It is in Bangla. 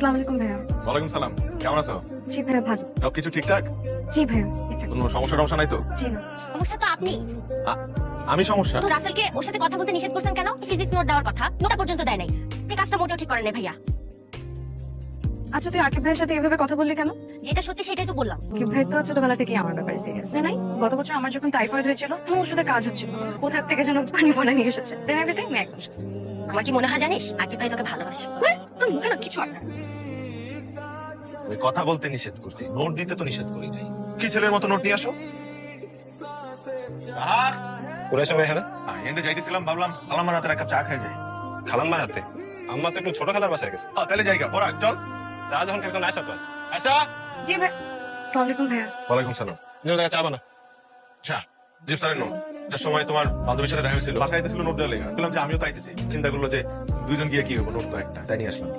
আসসালামু আলাইকুম ভাইয়া। ওয়ালাইকুম সালাম, কেমন আছো? জি ভাইয়া ভালো। সবকিছু ঠিকঠাক? জি ভাইয়া ঠিকঠাক। কোনো সমস্যা নাই তো? জি না। সমস্যা তো আপনি। আমি সমস্যা? তো রাসেলকে ওর সাথে কথা বলতে নিষেধ করছেন কেন? ফিজিক্স নোট দেওয়ার কথা নোটা পর্যন্ত দেয় নাই। আপনি কাজটা মোটেও ঠিক করেন নাই ভাইয়া। আচ্ছা তুই আকিব ভাইয়ের সাথে এভাবে কথা বললি কেন? যেটা সত্যি সেটাই তো বললাম। আকিব ভাই তো ছোটবেলা থেকেই আমার ব্যাপারে সিরিয়াস নাই। গত বছর আমার যখন টাইফয়েড হয়েছিল আমার ওষুধে কাজ হচ্ছিল না। কোথা থেকে যেন পানি ফোনা নিয়ে এসেছে। দেন এভরিথিং আমি একদম সুস্থ। আমার কি মনে হয় জানিস আকিব ভাই তোকে ভালোবাসে। তোর মুখে না কিছু আটকে আমি কথা বলতে নিষেধ করছি, নোট দিতে তো নিষেধ করি নাই। কি ছেলের মতো নোট নিয়ে আসো? কোথায় সময় এখানে? এন্ডে যাইতেছিলাম, ভাবলাম খালাম্মার হাতের এক কাপ চা খেয়ে যাই। খালাম্মার হাতে? আম্মা তো একটু ছোট খালার বাসায় গেছে। তাহলে জায়গা পড়া চল। চা যখন খেতে না আসা তো আছে। আচ্ছা জি ভাই। আসসালামু আলাইকুম ভাইয়া। ওয়ালাইকুম সালাম। নিয়ে চা বানা। আচ্ছা জিপ স্যারের নোট। একটা সময় তোমার বান্ধবীর সাথে দেখা হয়েছিল, বাসায় আইতেছিল নোট দেওয়া লেগে। বললাম যে আমিও তো আইতেছি, চিন্তা করলো যে দুইজন গিয়ে কি হবো, নোট তো একটা, তাই নিয়ে আসলাম।